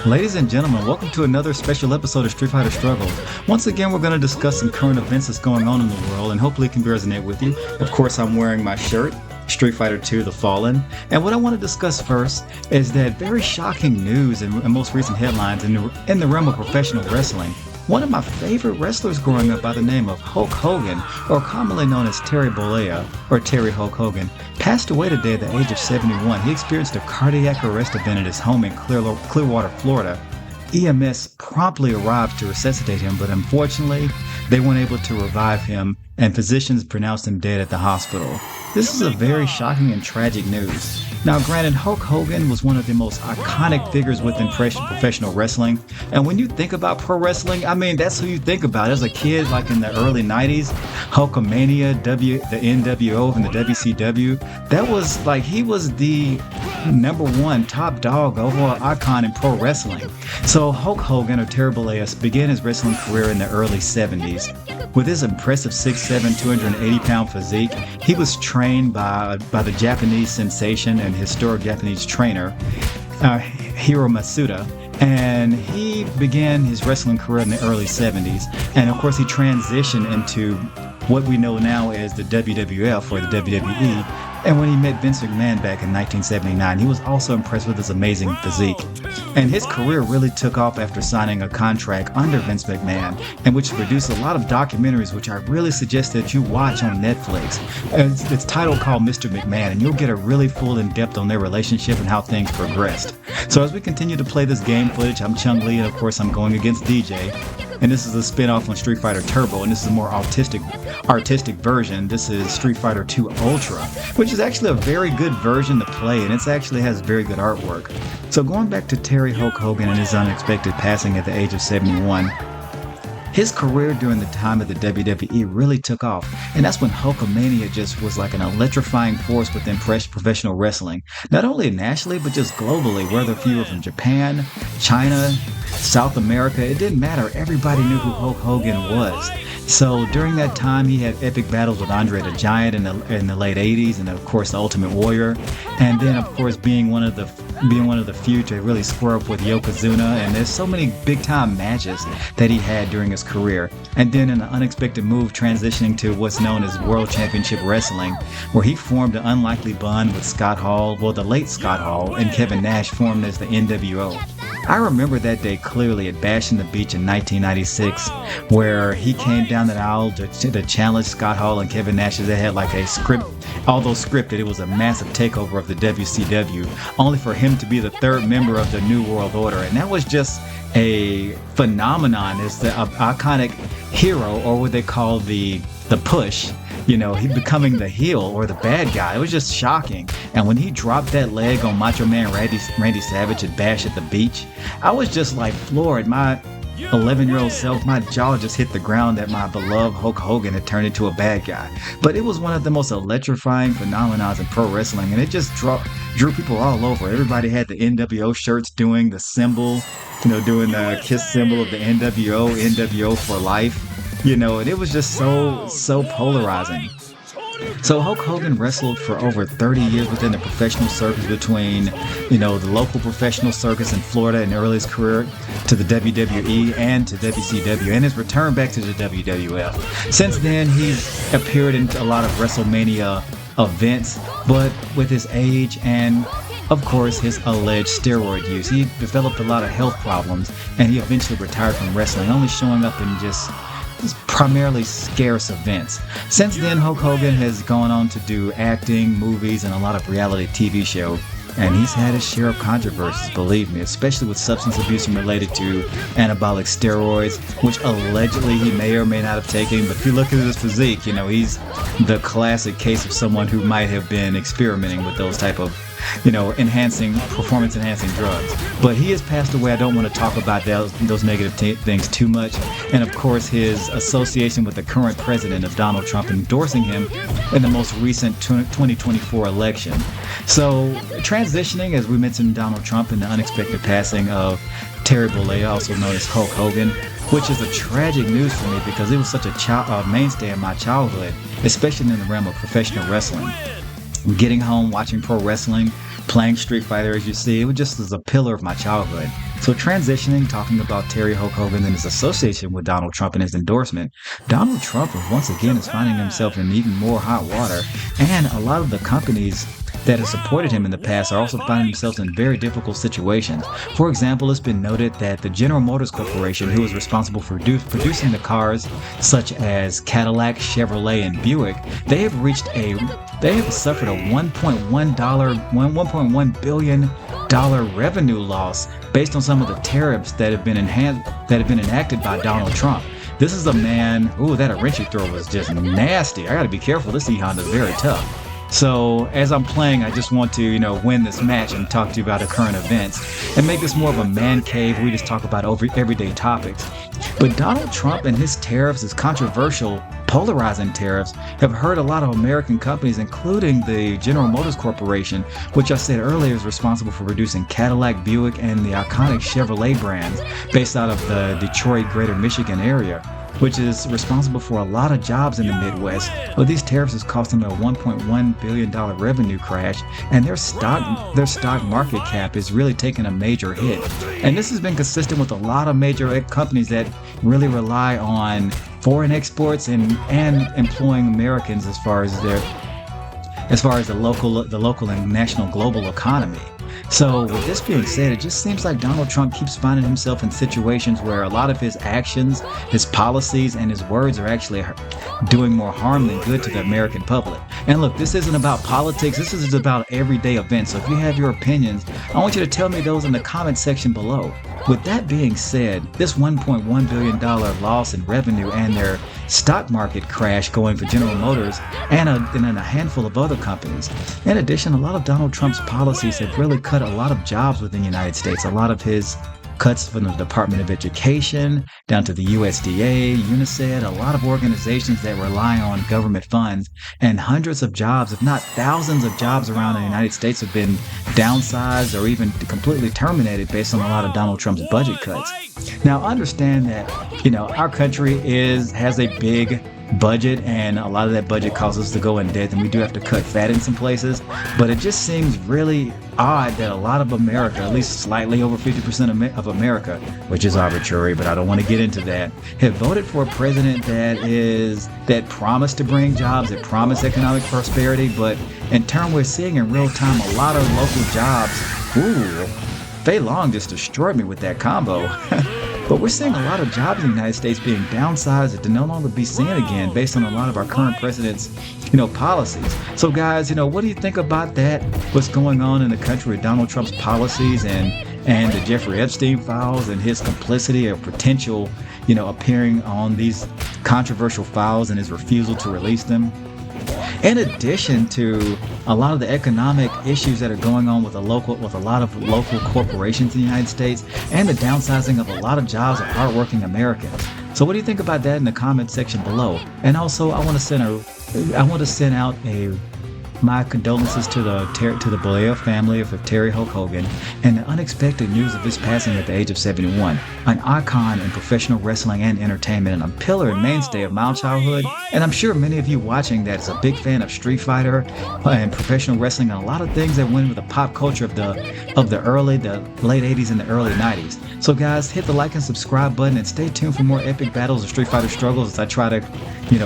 Ladies and gentlemen, welcome to another special episode of Street Fighter Struggles. Once again, we're going to discuss some current events that's going on in the world, and hopefully it can resonate with you. Of course, I'm wearing my shirt, Street Fighter II The Fallen, and what I want to discuss first is that very shocking news and most recent headlines in the realm of professional wrestling. One of my favorite wrestlers growing up by the name of Hulk Hogan, or commonly known as Terry Bollea, or Terry Hulk Hogan, passed away today at the age of 71. He experienced a cardiac arrest event at his home in Clearwater, Florida. EMS promptly arrived to resuscitate him, but unfortunately, they weren't able to revive him, and physicians pronounced him dead at the hospital. This is a very shocking and tragic news. Now, granted, Hulk Hogan was one of the most iconic figures within professional wrestling, and when you think about pro wrestling, I mean, that's who you think about. As a kid, like in the early 90s, Hulkamania, the NWO and the WCW, that was like, he was the number one top dog, overall icon in pro wrestling. So Hulk Hogan, or Terry Bollea, began his wrestling career in the early 70s. With his impressive 6'7", 280-pound physique, he was trained by the Japanese sensation and historic Japanese trainer, Hiro Masuda, and he began his wrestling career in the early 70s. And of course, he transitioned into what we know now as the WWF, or the WWE. And when he met Vince McMahon back in 1979, he was also impressed with his amazing physique. And his career really took off after signing a contract under Vince McMahon, and which produced a lot of documentaries, which I really suggest that you watch on Netflix. It's titled called Mr. McMahon, and you'll get a really full in-depth on their relationship and how things progressed. So as we continue to play this game footage, I'm Chun-Li, and of course I'm going against DJ. And this is a spin-off on Street Fighter Turbo, and this is a more artistic version. This is Street Fighter 2 Ultra, which is actually a very good version to play, and it actually has very good artwork. So going back to Terry Hulk Hogan and his unexpected passing at the age of 71, his career during the time of the WWE really took off, and that's when Hulkamania just was like an electrifying force within professional wrestling, not only nationally, but just globally, whether if you were from Japan, China, South America, it didn't matter. Everybody knew who Hulk Hogan was. So during that time, he had epic battles with Andre the Giant in the late 80s, and of course the Ultimate Warrior, and then of course being one of the few to really square up with Yokozuna. And there's so many big time matches that he had during his career. And then in an unexpected move, transitioning to what's known as World Championship Wrestling, where he formed an unlikely bond with Scott Hall, well, the late Scott Hall, and Kevin Nash formed as the NWO. I remember that day clearly at Bash in the Beach in 1996, where he came down the aisle to challenge Scott Hall and Kevin Nash. They had like a script, although scripted, it was a massive takeover of the WCW, only for him to be the third member of the New World Order. And that was just a phenomenon. It's the iconic hero, or what they call the push. You know, he becoming the heel or the bad guy. It was just shocking. And when he dropped that leg on Macho Man Randy Savage at Bash at the Beach, I was just like floored. My 11-year-old self, my jaw just hit the ground that my beloved Hulk Hogan had turned into a bad guy. But it was one of the most electrifying phenomena in pro wrestling, and it just drew people all over. Everybody had the NWO shirts doing the symbol, doing the kiss symbol of the NWO for life. And it was just so polarizing. So Hulk Hogan wrestled for over 30 years within the professional circus, between, the local professional circus in Florida in early his career, to the WWE and to WCW, and his return back to the WWF. Since then, he's appeared in a lot of WrestleMania events, but with his age and, of course, his alleged steroid use, he developed a lot of health problems, and he eventually retired from wrestling, only showing up in just primarily scarce events. Since then, Hulk Hogan has gone on to do acting, movies, and a lot of reality TV shows. And he's had his share of controversies, believe me, especially with substance abuse related to anabolic steroids, which allegedly he may or may not have taken. But if you look at his physique, he's the classic case of someone who might have been experimenting with those type of performance-enhancing drugs. But he has passed away. I don't want to talk about those negative things too much. And of course, his association with the current president of Donald Trump endorsing him in the most recent 2024 election. So transitioning, as we mentioned, Donald Trump and the unexpected passing of Terry Bollea, also known as Hulk Hogan, which is a tragic news for me because it was such a mainstay in my childhood, especially in the realm of professional wrestling. Getting home, watching pro wrestling, Playing Street Fighter, as you see, it just was a pillar of my childhood. So transitioning, talking about Terry Hogan and his association with Donald Trump and his endorsement, Donald Trump once again is finding himself in even more hot water, and a lot of the companies that have supported him in the past are also finding themselves in very difficult situations. For example, it's been noted that the General Motors Corporation, who is responsible for producing the cars such as Cadillac, Chevrolet, and Buick, they have suffered a $1.1 billion revenue loss based on some of the tariffs that have been enacted by Donald Trump. This is a man, that Arenchi throw was just nasty. I gotta be careful. This E.HONDA is very tough. So as I'm playing, I just want to, win this match and talk to you about the current events and make this more of a man cave where we just talk about everyday topics. But Donald Trump and his tariffs, his controversial, polarizing tariffs, have hurt a lot of American companies, including the General Motors Corporation, which I said earlier is responsible for producing Cadillac, Buick, and the iconic Chevrolet brands based out of the Detroit, Greater Michigan area, which is responsible for a lot of jobs in the Midwest. But these tariffs has cost them a $1.1 billion revenue crash, and their stock market cap is really taking a major hit. And this has been consistent with a lot of major companies that really rely on foreign exports and employing Americans as far as the local and national global economy. So with this being said, it just seems like Donald Trump keeps finding himself in situations where a lot of his actions, his policies, and his words are actually doing more harm than good to the American public. And look, this isn't about politics. This is about everyday events. So if you have your opinions, I want you to tell me those in the comment section below. With that being said, this $1.1 billion loss in revenue and their stock market crash going for General Motors and a handful of other companies. In addition, a lot of Donald Trump's policies have really cut a lot of jobs within the United States. A lot of his cuts from the Department of Education down to the USDA, UNICEF, a lot of organizations that rely on government funds, and hundreds of jobs, if not thousands of jobs around the United States have been downsized or even completely terminated based on a lot of Donald Trump's budget cuts. Now, understand that, our country has a big budget, and a lot of that budget causes us to go in debt, and we do have to cut fat in some places. But it just seems really odd that a lot of America, at least slightly over 50% of America, which is arbitrary, but I don't want to get into that, have voted for a president that promised to bring jobs, that promised economic prosperity. But in turn, we're seeing in real time a lot of local jobs. Fei Long just destroyed me with that combo. But we're seeing a lot of jobs in the United States being downsized to no longer be seen again based on a lot of our current president's, policies. So guys, what do you think about that? What's going on in the country with Donald Trump's policies and the Jeffrey Epstein files and his complicity or potential, appearing on these controversial files and his refusal to release them? In addition to a lot of the economic issues that are going on with a lot of local corporations in the United States, and the downsizing of a lot of jobs of hardworking Americans. So what do you think about that in the comment section below? And also, I want to send out my condolences to the Bollea family of Terry Hogan, and the unexpected news of his passing at the age of 71. An icon in professional wrestling and entertainment, and a pillar and mainstay of my childhood. And I'm sure many of you watching that is a big fan of Street Fighter and professional wrestling, and a lot of things that went with the pop culture of the late 80s and the early 90s. So guys, hit the like and subscribe button, and stay tuned for more epic battles of Street Fighter struggles as I try to,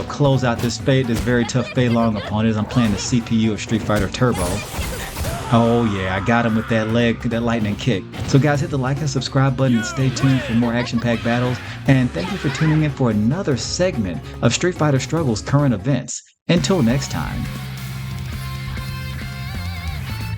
close out this very tough Fei Long opponent as I'm playing the CPU of Street Fighter Turbo. Oh yeah, I got him with that lightning kick. So guys, hit the like and subscribe button and stay tuned for more action-packed battles. And thank you for tuning in for another segment of Street Fighter Struggles current events. Until next time.